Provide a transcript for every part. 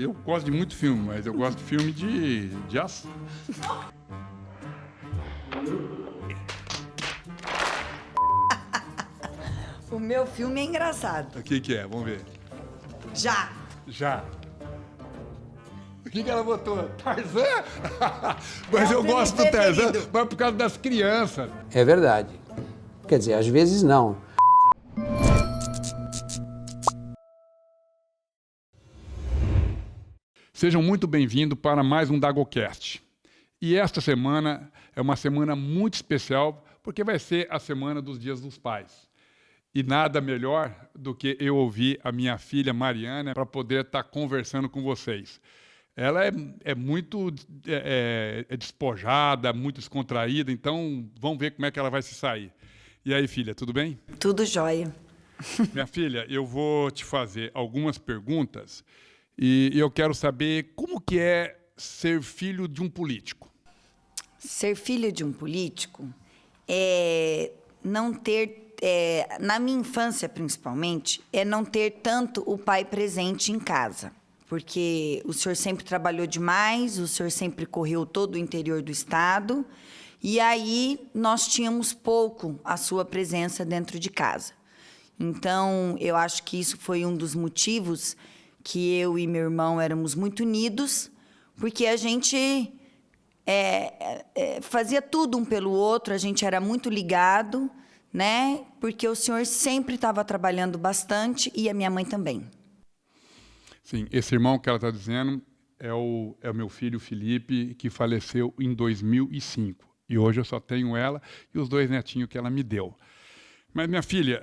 eu gosto de muito filme, mas eu gosto de filme de ação. O meu filme é engraçado. O que é? Vamos ver. Já. Já. O que ela botou? Tarzan? Mas É o eu filme gosto do Tarzan, preferido. mas por causa das crianças. É verdade. Quer dizer, às vezes não. Sejam muito bem-vindos para mais um DagoCast. E esta semana é uma semana muito especial, porque vai ser a semana dos Dias dos Pais. E nada melhor do que eu ouvir a minha filha Mariana para poder estar conversando com vocês. Ela é muito despojada, muito descontraída, então vamos ver como é que ela vai se sair. E aí, filha, tudo bem? Tudo jóia. Minha filha, eu vou te fazer algumas perguntas e eu quero saber como que é ser filho de um político. Ser filho de um político é não ter, na minha infância principalmente, é não ter tanto o pai presente em casa. Porque o senhor sempre trabalhou demais, o senhor sempre correu todo o interior do estado, e aí nós tínhamos pouco a sua presença dentro de casa. Então, eu acho que isso foi um dos motivos que eu e meu irmão éramos muito unidos, porque a gente fazia tudo um pelo outro, a gente era muito ligado, né? Porque o senhor sempre estava trabalhando bastante e a minha mãe também. Sim, esse irmão que ela está dizendo é o meu filho Felipe, que faleceu em 2005. E hoje eu só tenho ela e os 2 netinhos que ela me deu. Mas, minha filha,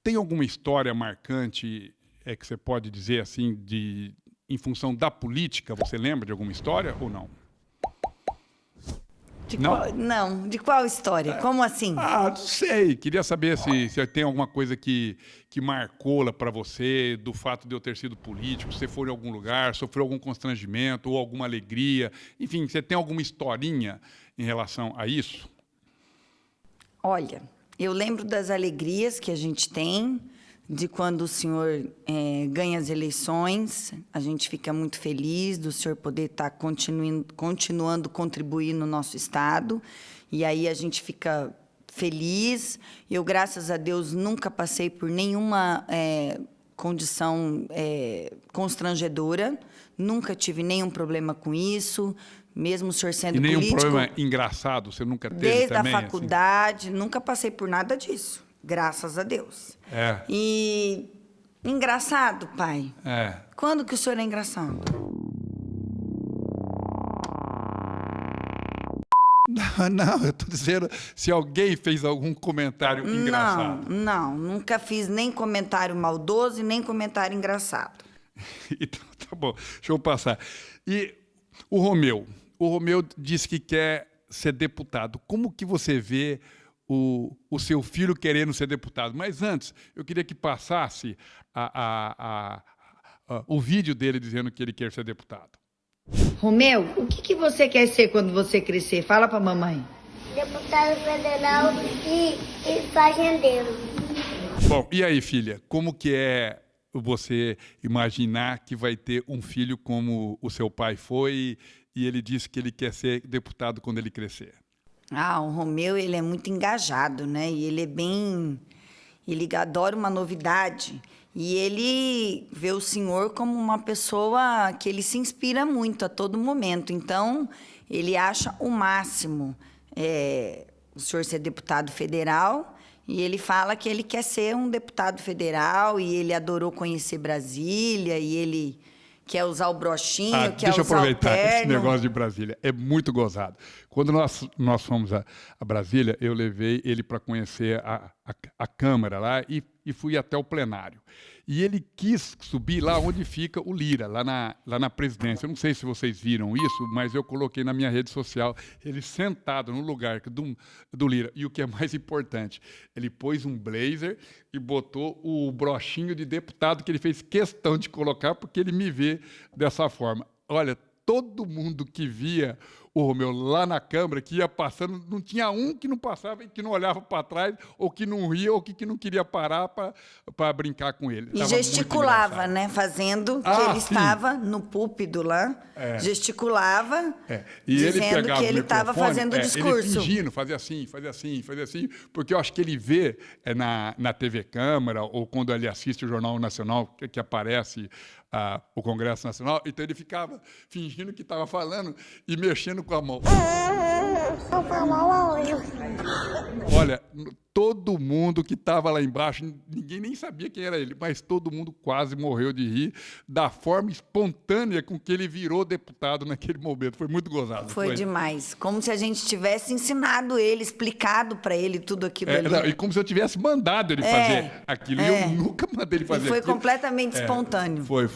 tem alguma história marcante que você pode dizer assim, em função da política? Você lembra de alguma história ou não? De qual história? Como assim? Ah, não sei. Queria saber se tem alguma coisa que marcou para você, do fato de eu ter sido político, se você for em algum lugar, sofreu algum constrangimento ou alguma alegria. Enfim, você tem alguma historinha em relação a isso? Olha, eu lembro das alegrias que a gente tem, de quando o senhor ganha as eleições, a gente fica muito feliz do senhor poder estar continuando contribuir no nosso estado, e aí a gente fica feliz. Eu, graças a Deus, nunca passei por nenhuma condição constrangedora, nunca tive nenhum problema com isso, mesmo o senhor sendo político. E nenhum problema engraçado você nunca teve desde também? Desde a faculdade, assim? Nunca passei por nada disso, graças a Deus. E engraçado, pai? Quando que o senhor é engraçado? Não, eu estou dizendo se alguém fez algum comentário engraçado. Não, nunca fiz nem comentário maldoso e nem comentário engraçado. Então, tá bom, deixa eu passar. E o Romeu disse que quer ser deputado. Como que você vê o seu filho querendo ser deputado? Mas antes, eu queria que passasse o vídeo dele dizendo que ele quer ser deputado. Romeu, o que você quer ser quando você crescer? Fala pra mamãe. Deputado federal e fazendeiro. Bom, e aí, filha, como que é você imaginar que vai ter um filho como o seu pai foi e ele disse que ele quer ser deputado quando ele crescer? O Romeu, ele é muito engajado, né? E ele ele adora uma novidade. E ele vê o senhor como uma pessoa que ele se inspira muito a todo momento. Então, ele acha o máximo o senhor ser deputado federal. E ele fala que ele quer ser um deputado federal e ele adorou conhecer Brasília e ele quer usar o brochinho, quer usar o terno. Deixa eu aproveitar esse negócio de Brasília. É muito gozado. Quando nós fomos a Brasília, eu levei ele para conhecer a Câmara lá e fui até o plenário. E ele quis subir lá onde fica o Lira, lá na presidência. Eu não sei se vocês viram isso, mas eu coloquei na minha rede social ele sentado no lugar do Lira. E o que é mais importante, ele pôs um blazer e botou o brochinho de deputado que ele fez questão de colocar porque ele me vê dessa forma. Olha, todo mundo que via o Romeu lá na Câmara, que ia passando, não tinha um que não passava e que não olhava para trás, ou que não ria, ou que não queria parar para brincar com ele. E Tava gesticulava, muito engraçado. né? Fazendo que Ah, ele sim. estava no púlpito lá, gesticulava, E ele dizendo pegava que o ele estava microfone, fazendo o Ele discurso. fingindo, fazia assim, porque eu acho que ele vê na TV Câmara, ou quando ele assiste o Jornal Nacional, que aparece o Congresso Nacional, então ele ficava fingindo que estava falando e mexendo com a mão. Eu falo aonde? Olha, todo mundo que estava lá embaixo, ninguém nem sabia quem era ele, mas todo mundo quase morreu de rir da forma espontânea com que ele virou deputado naquele momento. Foi muito gozado. Foi demais. Como se a gente tivesse ensinado ele, explicado para ele tudo aquilo ali. Não, e como se eu tivesse mandado ele fazer aquilo. E eu nunca mandei ele fazer E foi aquilo. completamente espontâneo. Foi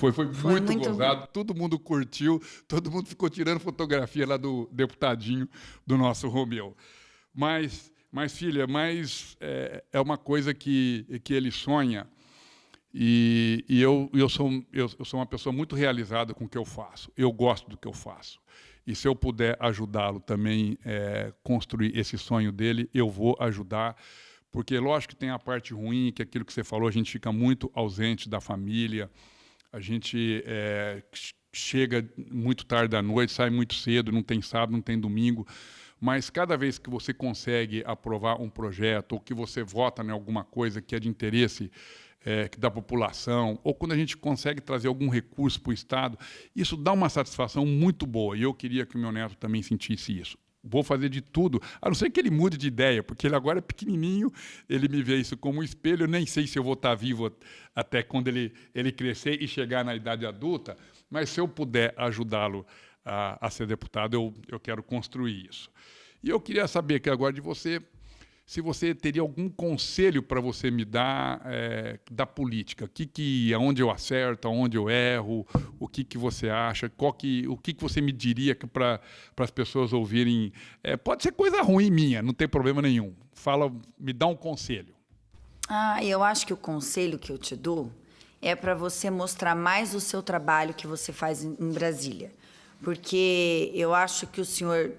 muito muito gozado. Todo mundo curtiu, todo mundo ficou tirando fotografia lá do deputadinho do nosso Romeu. Mas filha, é uma coisa que ele sonha, e eu sou uma pessoa muito realizada com o que eu faço. Eu gosto do que eu faço. E se eu puder ajudá-lo também construir esse sonho dele, eu vou ajudar, porque lógico que tem a parte ruim, que é aquilo que você falou, a gente fica muito ausente da família, a gente chega muito tarde da noite, sai muito cedo, não tem sábado, não tem domingo. Mas cada vez que você consegue aprovar um projeto ou que você vota em alguma coisa que é de interesse da população, ou quando a gente consegue trazer algum recurso para o Estado, isso dá uma satisfação muito boa. E eu queria que o meu neto também sentisse isso. Vou fazer de tudo, a não ser que ele mude de ideia, porque ele agora é pequenininho, ele me vê isso como um espelho, eu nem sei se eu vou estar vivo até quando ele crescer e chegar na idade adulta, mas se eu puder ajudá-lo a ser deputado, eu quero construir isso. E eu queria saber que agora de você, se você teria algum conselho para você me dar da política, aonde eu acerto, aonde eu erro, o que você acha, o que você me diria para as pessoas ouvirem. Pode ser coisa ruim minha, não tem problema nenhum. Me dá um conselho. Eu acho que o conselho que eu te dou é para você mostrar mais o seu trabalho que você faz em Brasília. Porque eu acho que o senhor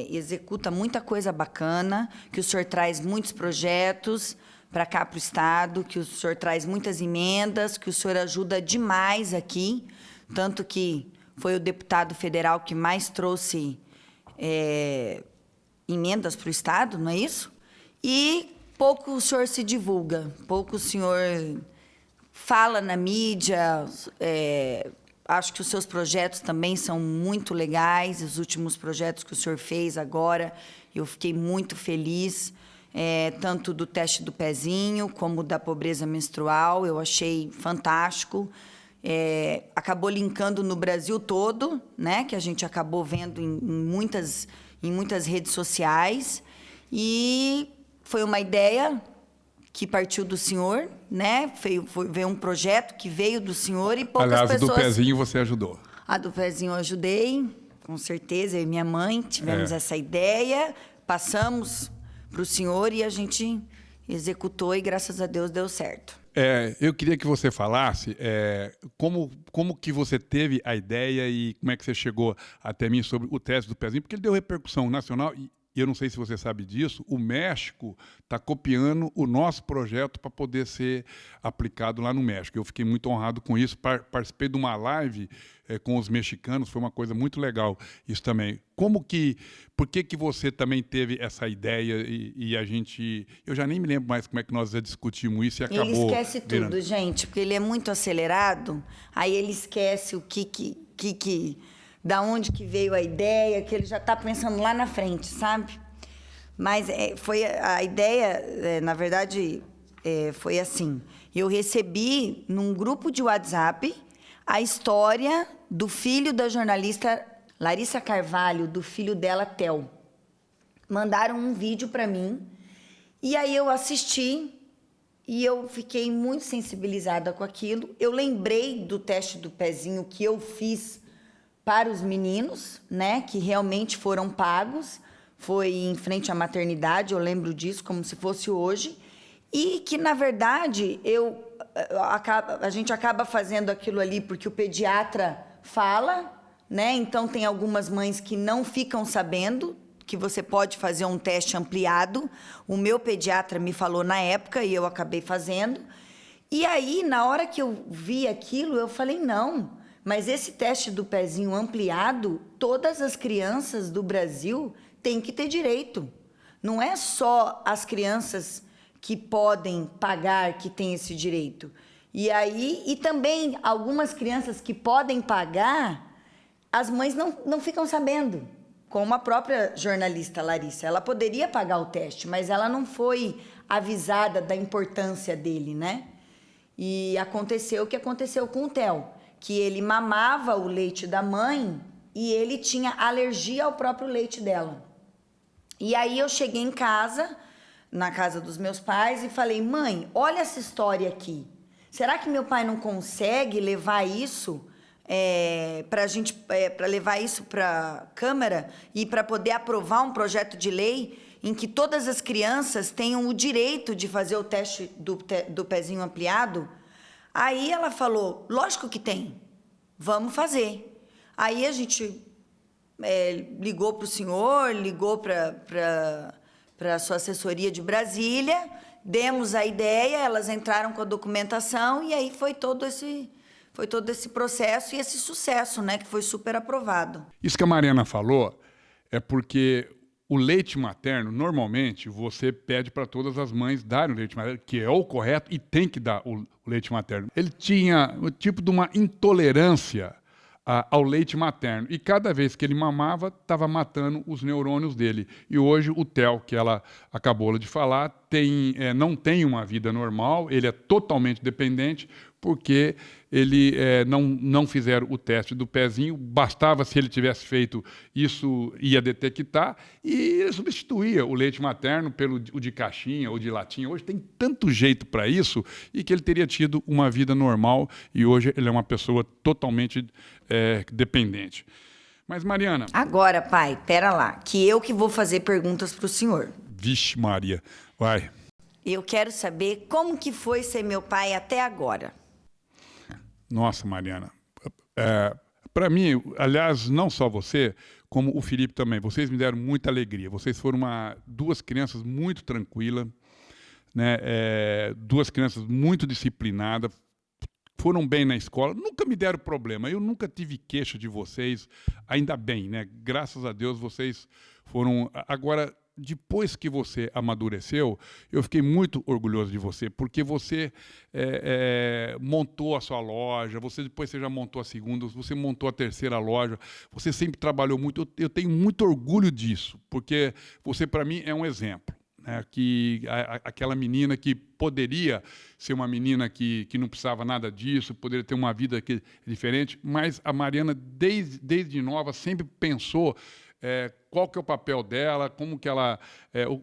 executa muita coisa bacana, que o senhor traz muitos projetos para cá, para o Estado, que o senhor traz muitas emendas, que o senhor ajuda demais aqui, tanto que foi o deputado federal que mais trouxe emendas para o Estado, não é isso? E pouco o senhor se divulga, pouco o senhor fala na mídia. Acho que os seus projetos também são muito legais. Os últimos projetos que o senhor fez agora, eu fiquei muito feliz, tanto do teste do pezinho como da pobreza menstrual. Eu achei fantástico. Acabou linkando no Brasil todo, né? Que a gente acabou vendo em muitas redes sociais. E foi uma ideia que partiu do senhor, né? Veio um projeto que veio do senhor e poucas pessoas... Aliás, pessoas... do pezinho você ajudou. A do pezinho eu ajudei, com certeza. Eu e minha mãe tivemos essa ideia, passamos para o senhor e a gente executou e, graças a Deus, deu certo. Eu queria que você falasse como que você teve a ideia e como é que você chegou até mim sobre o teste do pezinho, porque ele deu repercussão nacional e eu não sei se você sabe disso, o México está copiando o nosso projeto para poder ser aplicado lá no México. Eu fiquei muito honrado com isso, participei de uma live com os mexicanos, foi uma coisa muito legal isso também. Por que você também teve essa ideia e a gente... Eu já nem me lembro mais como é que nós já discutimos isso e acabou... Ele esquece tudo, gente, porque ele é muito acelerado, aí ele esquece o da onde que veio a ideia, que ele já está pensando lá na frente, sabe? Mas foi a ideia, na verdade, foi assim. Eu recebi num grupo de WhatsApp a história do filho da jornalista Larissa Carvalho, do filho dela, Theo. Mandaram um vídeo para mim e aí eu assisti e eu fiquei muito sensibilizada com aquilo. Eu lembrei do teste do pezinho que eu fiz para os meninos, né, que realmente foram pagos, foi em frente à maternidade, eu lembro disso como se fosse hoje, e que, na verdade, a gente acaba fazendo aquilo ali porque o pediatra fala, né? Então, tem algumas mães que não ficam sabendo que você pode fazer um teste ampliado. O meu pediatra me falou na época e eu acabei fazendo. E aí, na hora que eu vi aquilo, eu falei, não, mas esse teste do pezinho ampliado, todas as crianças do Brasil têm que ter direito. Não é só as crianças que podem pagar que têm esse direito. E também algumas crianças que podem pagar, as mães não ficam sabendo. Como a própria jornalista Larissa, ela poderia pagar o teste, mas ela não foi avisada da importância dele, né? E aconteceu o que aconteceu com o Theo, que ele mamava o leite da mãe e ele tinha alergia ao próprio leite dela. E aí eu cheguei em casa, na casa dos meus pais, e falei, mãe, olha essa história aqui. Será que meu pai não consegue levar isso para levar isso para a Câmara e para poder aprovar um projeto de lei em que todas as crianças tenham o direito de fazer o teste do pezinho ampliado? Aí ela falou, lógico que tem, vamos fazer. Aí a gente ligou para o senhor, ligou para a sua assessoria de Brasília, demos a ideia, elas entraram com a documentação e aí foi todo esse processo e esse sucesso, né, que foi super aprovado. Isso que a Mariana falou é porque o leite materno, normalmente, você pede para todas as mães darem o leite materno, que é o correto, e tem que dar o leite materno. Ele tinha o tipo de uma intolerância ao leite materno. E cada vez que ele mamava, estava matando os neurônios dele. E hoje o Theo, que ela acabou de falar, não tem uma vida normal, ele é totalmente dependente, porque ele não fizeram o teste do pezinho, bastava se ele tivesse feito isso, ia detectar, e ele substituía o leite materno pelo de caixinha ou de latinha. Hoje tem tanto jeito para isso, e que ele teria tido uma vida normal, e hoje ele é uma pessoa totalmente dependente. Mas, Mariana... Agora, pai, pera lá, que eu que vou fazer perguntas para o senhor. Vixe Maria, vai. Eu quero saber como que foi ser meu pai até agora. Nossa, Mariana, para mim, aliás, não só você, como o Felipe também, vocês me deram muita alegria. Vocês foram duas crianças muito tranquilas, né? Duas crianças muito disciplinadas, foram bem na escola, nunca me deram problema. Eu nunca tive queixa de vocês, ainda bem, né? Graças a Deus vocês foram... Agora, depois que você amadureceu, eu fiquei muito orgulhoso de você, porque você montou a sua loja, depois você já montou a segunda, você montou a terceira loja, você sempre trabalhou muito. Eu tenho muito orgulho disso, porque você, para mim, é um exemplo. Né? Aquela menina que poderia ser uma menina que não precisava nada disso, poderia ter uma vida diferente, mas a Mariana, desde nova, sempre pensou qual que é o papel dela, como que ela,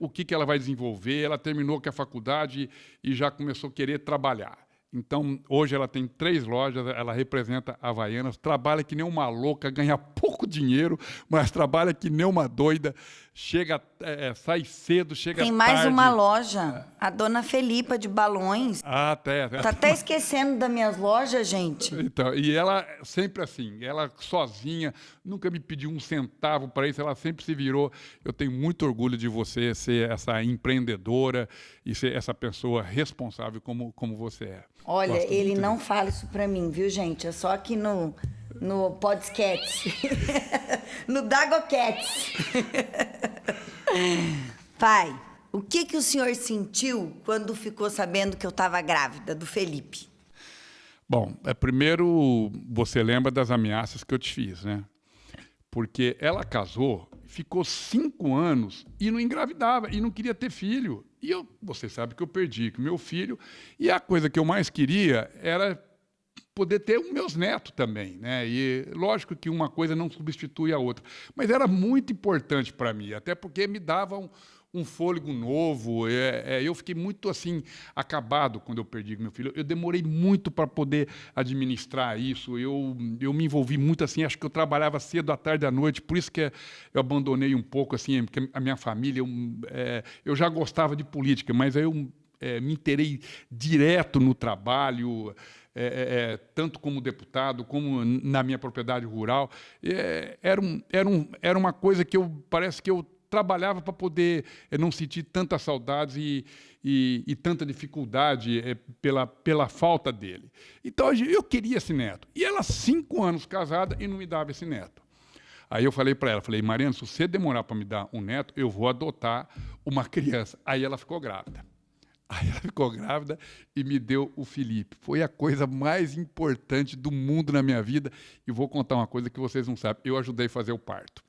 o que ela vai desenvolver. Ela terminou com a faculdade e já começou a querer trabalhar. Então, hoje ela tem 3 lojas, ela representa a Havaianas, trabalha que nem uma louca, ganha pouco dinheiro, mas trabalha que nem uma doida, sai cedo, chega tarde. Tem mais uma loja, a Dona Felipa de Balões. Tá até esquecendo das minhas lojas, gente. Então, e ela sempre assim, ela sozinha, nunca me pediu um centavo para isso, ela sempre se virou. Eu tenho muito orgulho de você ser essa empreendedora e ser essa pessoa responsável como você é. Olha, Gosto ele muito não disso. fala isso pra mim, viu, gente? É só aqui no podcast. No Dagocats. Pai, o que o senhor sentiu quando ficou sabendo que eu estava grávida do Felipe? Bom, primeiro você lembra das ameaças que eu te fiz, né? Porque ela casou, ficou 5 anos e não engravidava, e não queria ter filho. E você sabe que eu perdi com meu filho, e a coisa que eu mais queria era poder ter os meus netos também, né? E lógico que uma coisa não substitui a outra, mas era muito importante para mim, até porque me dava um fôlego novo. Eu fiquei muito assim acabado quando eu perdi meu filho. Eu demorei muito para poder administrar isso. Eu me envolvi muito assim. Acho que eu trabalhava cedo à tarde à noite, por isso que eu abandonei um pouco assim porque a minha família. Eu já gostava de política, mas aí eu me inteirei direto no trabalho. tanto como deputado, como na minha propriedade rural. Era uma coisa que parece que eu trabalhava para poder não sentir tantas saudades e tanta dificuldade pela falta dele. Então, eu queria esse neto. E ela, 5 anos casada, e não me dava esse neto. Aí eu falei para ela, Mariana, se você demorar para me dar um neto, eu vou adotar uma criança. Aí ela ficou grávida. E me deu o Felipe. Foi a coisa mais importante do mundo na minha vida. E vou contar uma coisa que vocês não sabem. Eu ajudei a fazer o parto.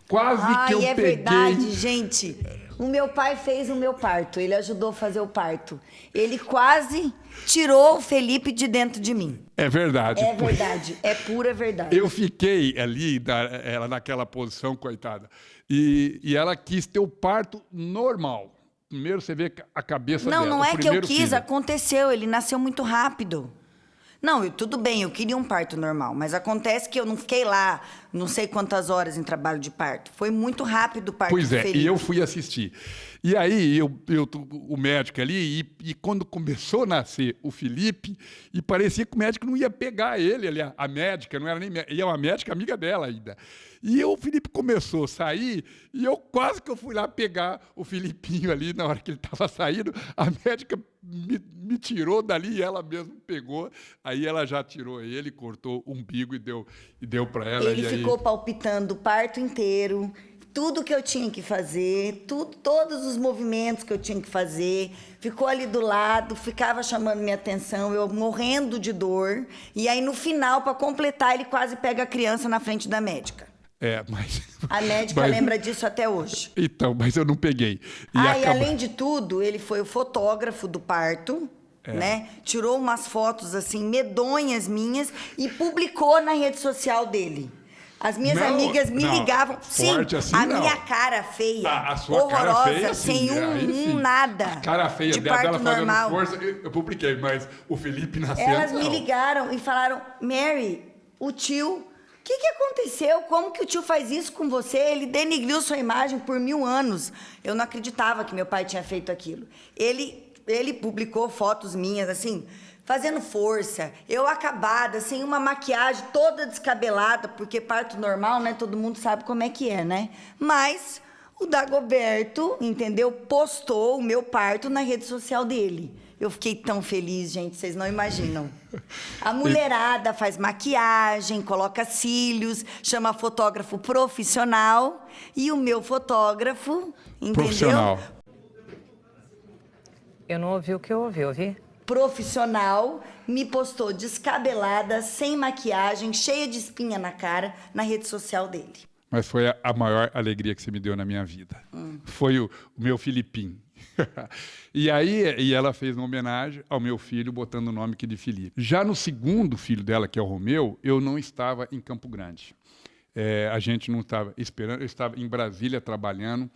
Quase que eu peguei... verdade, gente. O meu pai fez o meu parto. Ele ajudou a fazer o parto. Ele quase tirou o Felipe de dentro de mim. É verdade. É verdade. É pura verdade. Eu fiquei ali, ela naquela posição, coitada. E ela quis ter o parto normal. Primeiro você vê a cabeça dela. Não é que eu quis, filho. aconteceu. Ele nasceu muito rápido. Não, tudo bem, eu queria um parto normal, mas acontece que eu não fiquei lá não sei quantas horas em trabalho de parto. Foi muito rápido o parto do Felipe. Pois é, e eu fui assistir. E aí, o médico ali, e quando começou a nascer o Felipe, e parecia que o médico não ia pegar ele, a médica, não era nem médica, e é uma médica amiga dela ainda. E o Felipe começou a sair, e eu quase que eu fui lá pegar o Filipinho ali, na hora que ele estava saindo, a médica me tirou dali, e ela mesma pegou, aí ela já tirou ele, cortou o umbigo e deu para ela. Ele ficou palpitando o parto inteiro, tudo que eu tinha que fazer, todos os movimentos que eu tinha que fazer, ficou ali do lado, ficava chamando minha atenção, eu morrendo de dor, e aí no final, para completar, ele quase pega a criança na frente da médica. A médica lembra disso até hoje. Então, mas eu não peguei. E além de tudo, ele foi o fotógrafo do parto, né? Tirou umas fotos assim medonhas minhas e publicou na rede social dele. As minhas amigas me ligavam. Sim, assim, minha cara feia, a sua horrorosa, cara feia, sem sim. nada. A cara feia de dela parto normal. fazendo força, eu publiquei, mas o Felipe nasceu. Elas me ligaram e falaram: Mary, o tio... O que aconteceu? Como que o tio faz isso com você? Ele denigriu sua imagem por 1000 anos. Eu não acreditava que meu pai tinha feito aquilo. Ele publicou fotos minhas, assim, fazendo força. Eu acabada, sem uma maquiagem toda descabelada, porque parto normal, né? Todo mundo sabe como é que é, né? Mas o Dagoberto, entendeu? Postou o meu parto na rede social dele. Eu fiquei tão feliz, gente, vocês não imaginam. A mulherada faz maquiagem, coloca cílios, chama fotógrafo profissional. E o meu fotógrafo, entendeu? Profissional. Eu não ouvi o que eu ouvi? Profissional, me postou descabelada, sem maquiagem, cheia de espinha na cara, na rede social dele. Mas foi a maior alegria que você me deu na minha vida. Foi o meu Filipinho. E ela fez uma homenagem ao meu filho, botando o nome aqui de Felipe. Já no segundo filho dela, que é o Romeu, eu não estava em Campo Grande. A gente não estava esperando, eu estava em Brasília trabalhando.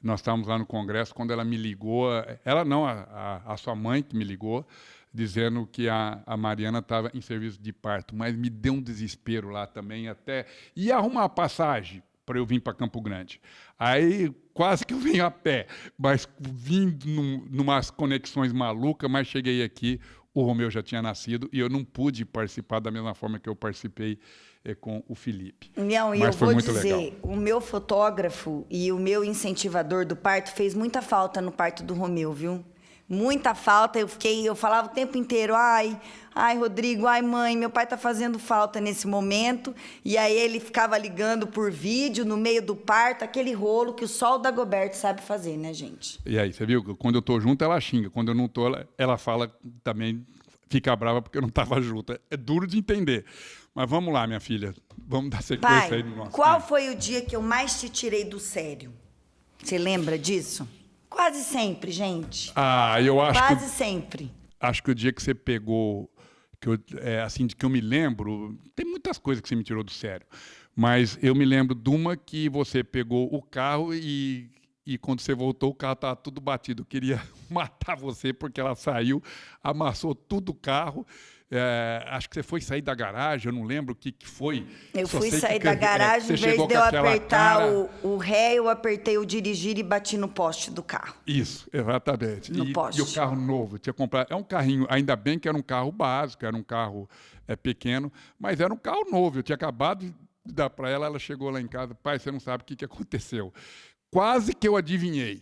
Nós estávamos lá no Congresso, quando ela me ligou, ela não, a sua mãe que me ligou, dizendo que a Mariana estava em serviço de parto, mas me deu um desespero lá também, até ia arrumar a passagem para eu vir para Campo Grande. Aí quase que eu venho a pé, mas vim numas conexões malucas, mas cheguei aqui, o Romeu já tinha nascido e eu não pude participar da mesma forma que eu participei com o Felipe. Não, e mas eu foi vou muito dizer, legal. O meu fotógrafo e o meu incentivador do parto fez muita falta no parto do Romeu, viu? Muita falta, eu falava o tempo inteiro, ai, Rodrigo, ai, mãe, meu pai tá fazendo falta nesse momento. E aí ele ficava ligando por vídeo, no meio do parto, aquele rolo que só o Dagoberto sabe fazer, né, gente? E aí, você viu? Quando eu tô junto, ela xinga. Quando eu não tô, ela fala também, fica brava porque eu não tava junto. É duro de entender. Mas vamos lá, minha filha. Vamos dar sequência Pai, aí no nosso... qual foi o dia que eu mais te tirei do sério? Você lembra disso? Quase sempre, gente. Eu acho Quase sempre. Acho que o dia que você pegou, assim, de que eu me lembro, tem muitas coisas que você me tirou do sério, mas eu me lembro de uma que você pegou o carro e quando você voltou, o carro estava tudo batido. Eu queria matar você porque ela saiu, amassou tudo o carro, acho que você foi sair da garagem, eu não lembro o que foi. Eu Só fui sei que sair da garagem, você em vez chegou de com eu aquela apertar cara- o ré, eu apertei o dirigir e bati no poste do carro. Isso, exatamente. No E poste. o carro novo, eu tinha comprado. É um carrinho, ainda bem que era um carro básico, era um carro pequeno, mas era um carro novo. Eu tinha acabado de dar para ela, ela chegou lá em casa, pai, você não sabe o que aconteceu. Quase que eu adivinhei,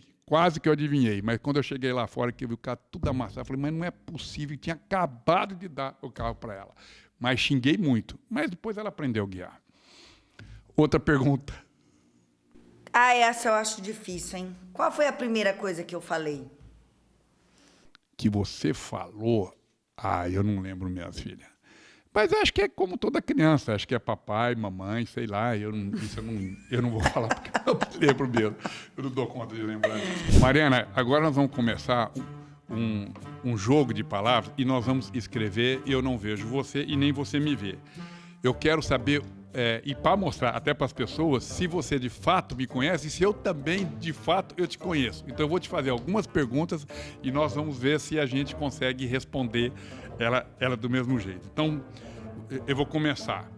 mas quando eu cheguei lá fora, que eu vi o carro tudo amassado, eu falei, mas não é possível, eu tinha acabado de dar o carro para ela. Mas xinguei muito, mas depois ela aprendeu a guiar. Outra pergunta. Ah, essa eu acho difícil, hein? Qual foi a primeira coisa que eu falei? Que você falou, eu não lembro, minhas filhas. Mas acho que é como toda criança, acho que é papai, mamãe, sei lá, eu não vou falar porque eu não lembro mesmo, eu não dou conta de lembrar. Mariana, agora nós vamos começar um jogo de palavras e nós vamos escrever, eu não vejo você e nem você me vê. Eu quero saber, e para mostrar até para as pessoas, se você de fato me conhece e se eu também, de fato, eu te conheço. Então eu vou te fazer algumas perguntas e nós vamos ver se a gente consegue responder ela do mesmo jeito. Então, eu vou começar.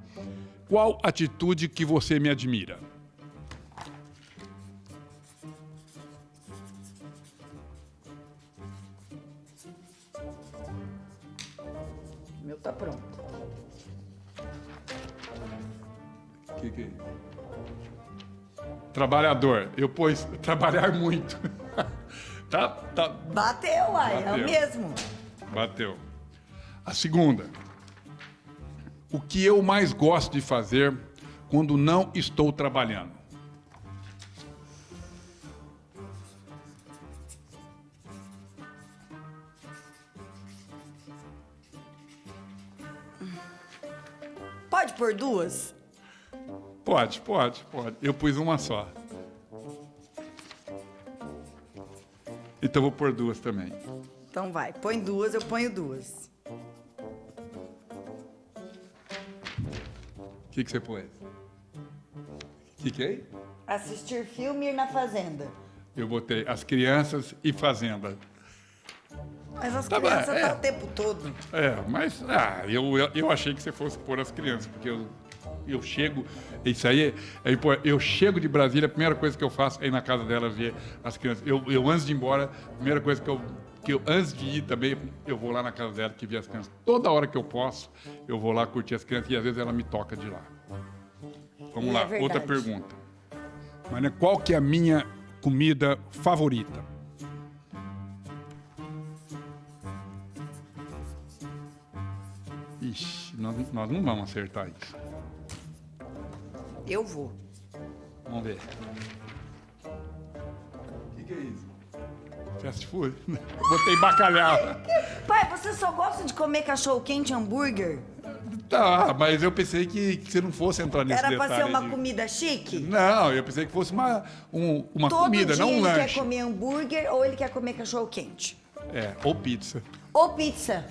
Qual atitude que você me admira? O meu tá pronto. Que é isso? Trabalhador. Eu pus trabalhar muito. tá? Bateu, uai, é Bateu. o mesmo. Bateu. A segunda. O que eu mais gosto de fazer quando não estou trabalhando? Pode pôr duas? Pode. Eu pus uma só. Então vou pôr duas também. Então vai, põe duas, eu ponho duas. O que você pôs? O que é? Assistir filme e ir na fazenda. Eu botei as crianças e fazenda. Mas as Tá bom, crianças é. tá o tempo todo. Mas eu achei que você fosse pôr as crianças, porque eu chego, isso aí, pô, eu chego de Brasília, a primeira coisa que eu faço é ir na casa dela ver as crianças. Eu antes de ir embora, a primeira coisa que eu antes de ir também, eu vou lá na casa dela que vê as crianças. Toda hora que eu posso, eu vou lá curtir as crianças e às vezes ela me toca de lá. Vamos E lá, é verdade. outra pergunta. Mas, né, qual que é a minha comida favorita? Ixi, nós não vamos acertar isso. Eu vou. Vamos ver. O que é isso? Fast food? Eu botei bacalhau. Pai, você só gosta de comer cachorro-quente e hambúrguer? Tá, mas eu pensei que você não fosse entrar nesse Era detalhe. pra ser uma de- comida chique? Não, eu pensei que fosse uma Todo comida, dia não um ele lanche. quer comer hambúrguer ou ele quer comer cachorro-quente. Ou pizza. Ou pizza.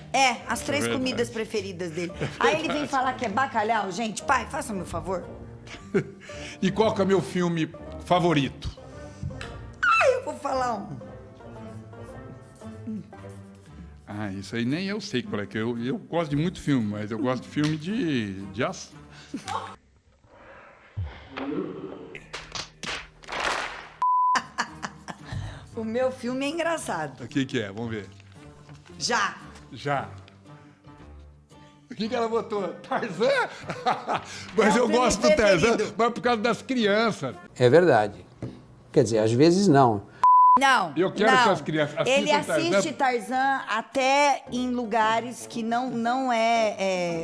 As três verdade. comidas preferidas dele. Aí ele vem falar que é bacalhau. Gente, pai, faça meu favor. E qual que é o meu filme favorito? Eu vou falar um. Isso aí nem eu sei qual é que é. Eu gosto de muito filme, mas eu gosto de filme de ação. O meu filme é engraçado. O que é? Vamos ver. Já. Já. O que ela botou? Tarzan? Mas É o eu filme gosto do Tarzan, preferido. mas por causa das crianças. É verdade. Quer dizer, às vezes não. Não. Eu quero não. que as crianças assistam Ele assiste Tarzan até em lugares que não é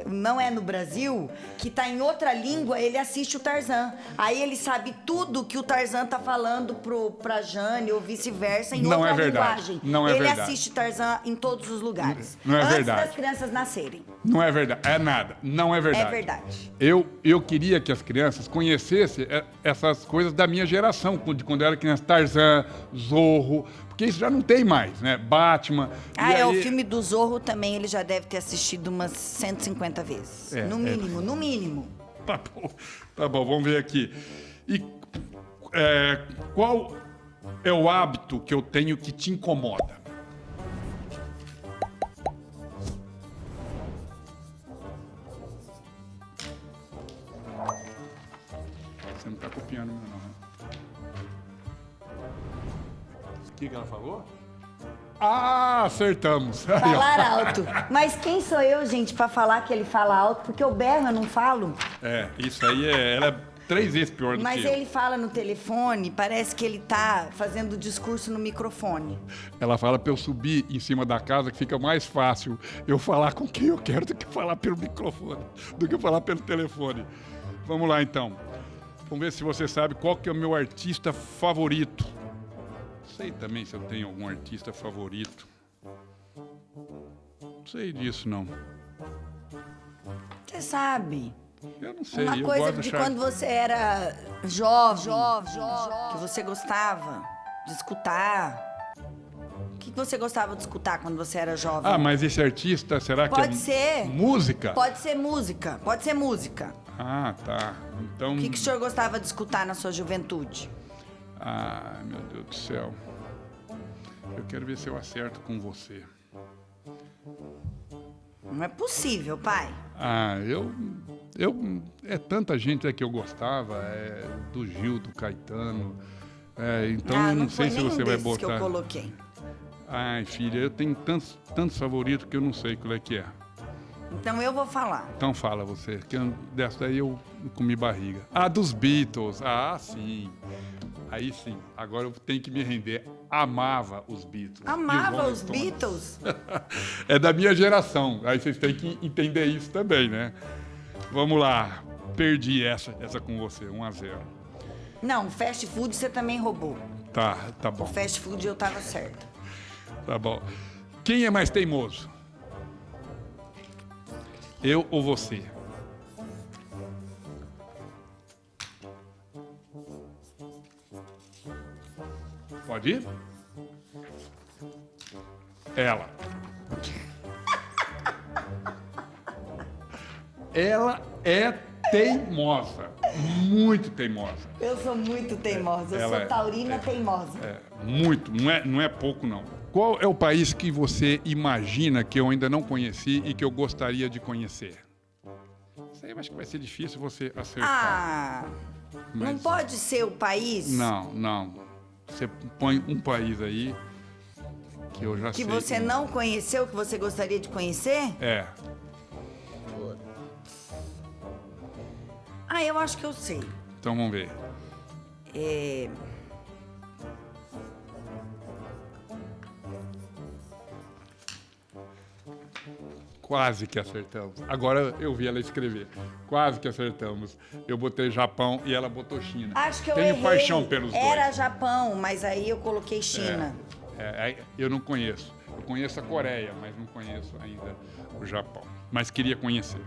no Brasil, que tá em outra língua, ele assiste o Tarzan. Aí ele sabe tudo que o Tarzan tá falando pra Jane ou vice-versa em Não outra é verdade. linguagem. Não é ele verdade. assiste Tarzan em todos os lugares. Não é antes verdade. das crianças nascerem. Não é verdade. É nada. Não é verdade. É verdade. Eu queria que as crianças conhecessem essas coisas da minha geração, de quando eu era criança. Tarzan, Zorro, porque isso já não tem mais, né? Batman. E O aí- filme do Zorro também ele já deve ter assistido umas 150 vezes. No mínimo. Tá bom, vamos ver aqui. E qual é o hábito que eu tenho que te incomoda? Você não tá copiando meu, não, né? O que ela falou? Ah, acertamos. Aí, ó. Falar alto. Mas quem sou eu, gente, pra falar que ele fala alto? Porque eu berro, eu não falo. Isso aí ela é 3 vezes pior do Mas que eu. ele fala no telefone, parece que ele tá fazendo discurso no microfone. Ela fala pra eu subir em cima da casa, que fica mais fácil eu falar com quem eu quero do que falar pelo microfone, do que falar pelo telefone. Vamos lá, então. Vamos ver se você sabe qual que é o meu artista favorito. Não sei também se eu tenho algum artista favorito. Não sei disso, não. Você sabe. Eu não sei, Uma eu coisa gosto do de Charlie. quando você era jovem, que você gostava de escutar. O que você gostava de escutar quando você era jovem? Ah, mas esse artista, será que Pode é ser. música? Pode ser música, pode ser música. Ah, tá. Então... O que o senhor gostava de escutar na sua juventude? Ah, meu Deus do céu. Eu quero ver se eu acerto com você. Não é possível, pai. Ah, é tanta gente que eu gostava, do Gil, do Caetano. Então eu não sei se você vai botar. Que eu coloquei. Ai, filha, eu tenho tantos favoritos que eu não sei qual é que é. Então eu vou falar. Então fala você, que dessa daí eu comi barriga. Ah, dos Beatles. Ah, sim. Aí sim. Agora eu tenho que me render. Amava os Beatles. Amava Rolling os Stones. Beatles? É da minha geração. Aí vocês têm que entender isso também, né? Vamos lá. Perdi essa com você. 1-0. Não, fast food você também roubou. Tá O bom. fast food eu tava certa. Tá bom. Quem é mais teimoso? Eu ou você? Pode ir? Ela. Ela é teimosa. Muito teimosa. Eu sou muito teimosa. Eu ela sou taurina teimosa. Muito. Não é pouco, não. Qual é o país que você imagina que eu ainda não conheci e que eu gostaria de conhecer? Isso aí eu acho que vai ser difícil você acertar. Ah, não Mas- pode ser o país Não. Você põe um país aí que eu já que sei. você não conheceu, que você gostaria de conhecer? É. Ah, eu acho que eu sei. Então vamos ver. Quase que acertamos. Agora eu vi ela escrever. Quase que acertamos. Eu botei Japão e ela botou China. Acho que eu Tenho errei. paixão pelos Era dois. Japão, mas aí eu coloquei China. Eu não conheço. Eu conheço a Coreia, mas não conheço ainda o Japão. Mas queria conhecer.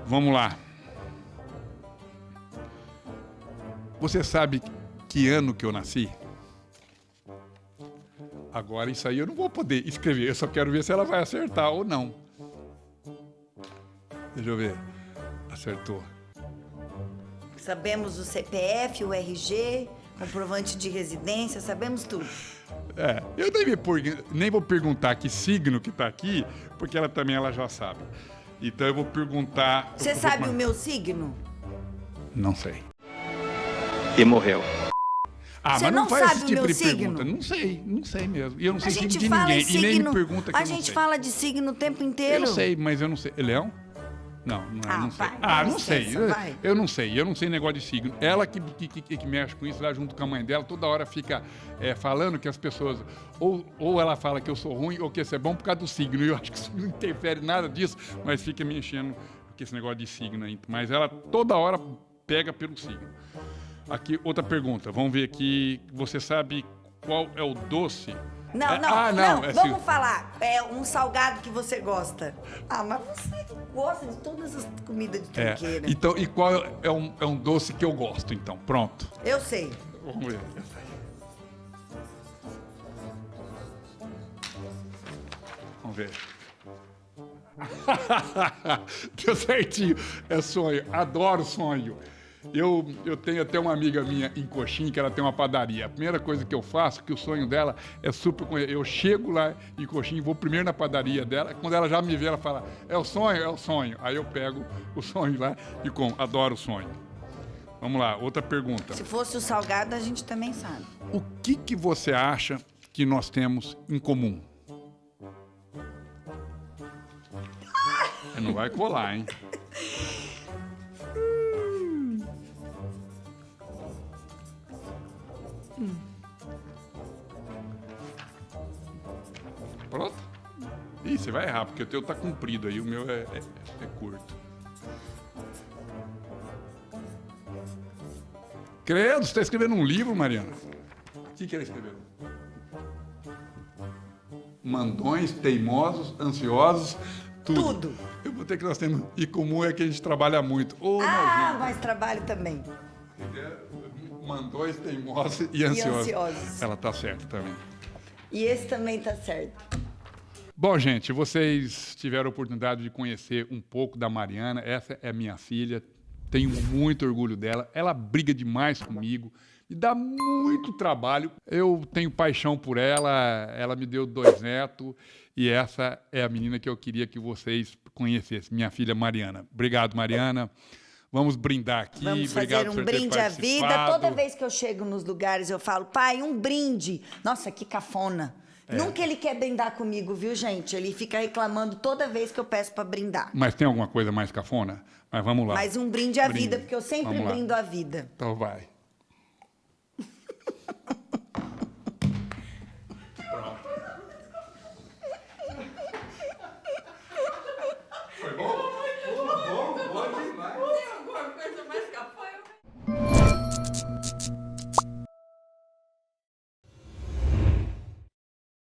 Vamos lá. Você sabe que ano que eu nasci? Agora isso aí eu não vou poder escrever. Eu só quero ver se ela vai acertar ou não. Deixa eu ver. Acertou. Sabemos o CPF, o RG, comprovante de residência, sabemos tudo. Eu nem vou perguntar que signo que tá aqui, porque ela também já sabe. Então eu vou perguntar... Você sabe o meu signo? Não sei. E morreu. Ah, Você mas não não faz sabe esse o tipo meu de signo? pergunta. Não sei mesmo. E eu não sei A signo gente de fala ninguém. em signo. E nem me pergunta que A eu não gente sei. fala de signo o tempo inteiro. Eu sei, mas eu não sei. Leão? Não é, Ah, não sei. vai, Ah, dá não sei. licença, vai. Eu não sei negócio de signo. Ela que mexe com isso lá junto com a mãe dela, toda hora fica falando que as pessoas... Ou ela fala que eu sou ruim ou que isso é bom por causa do signo. E eu acho que isso não interfere nada disso, mas fica me enchendo com esse negócio de signo aí. Mas ela toda hora pega pelo signo. Aqui, outra pergunta. Vamos ver aqui. Você sabe qual é o doce? Não, é assim. vamos falar. É um salgado que você gosta. Ah, mas você gosta de todas as comidas de tranqueira. Então, e qual é um doce que eu gosto, então? Pronto. Eu sei. Vamos ver. Vamos ver. Deu certinho. É sonho. Adoro sonho. Eu tenho até uma amiga minha em Coxim, que ela tem uma padaria. A primeira coisa que eu faço, que o sonho dela é super... Eu chego lá em Coxim, vou primeiro na padaria dela. Quando ela já me vê, ela fala, é o sonho, é o sonho. Aí eu pego o sonho lá e como. Adoro o sonho. Vamos lá, outra pergunta. Se fosse o salgado, a gente também sabe. O que você acha que nós temos em comum? Não vai colar, hein? Pronto? Ih, você vai errar, porque o teu tá comprido aí, o meu é curto. Credo, você tá escrevendo um livro, Mariana? O que ela escreveu? Mandões, teimosos, ansiosos, tudo. Eu vou ter que nós temos em comum é que a gente trabalha muito. Ô, Mas trabalho também. Mandões, teimosos e ansiosos. ansiosos. Ela tá certa também. E esse também tá certo. Bom, gente, vocês tiveram a oportunidade de conhecer um pouco da Mariana. Essa é minha filha. Tenho muito orgulho dela. Ela briga demais comigo. Me dá muito trabalho. Eu tenho paixão por ela. Ela me deu 2 netos. E essa é a menina que eu queria que vocês conhecessem. Minha filha Mariana. Obrigado, Mariana. Vamos brindar aqui. Vamos Obrigado fazer um por ter brinde à vida. participado. Toda vez que eu chego nos lugares, eu falo, pai, um brinde. Nossa, que cafona. Nunca ele quer brindar comigo, viu, gente? Ele fica reclamando toda vez que eu peço para brindar. Mas tem alguma coisa mais cafona? Mas vamos lá. Mas um brinde à Brinde. vida, porque eu sempre Vamos lá. brindo à vida. Então vai.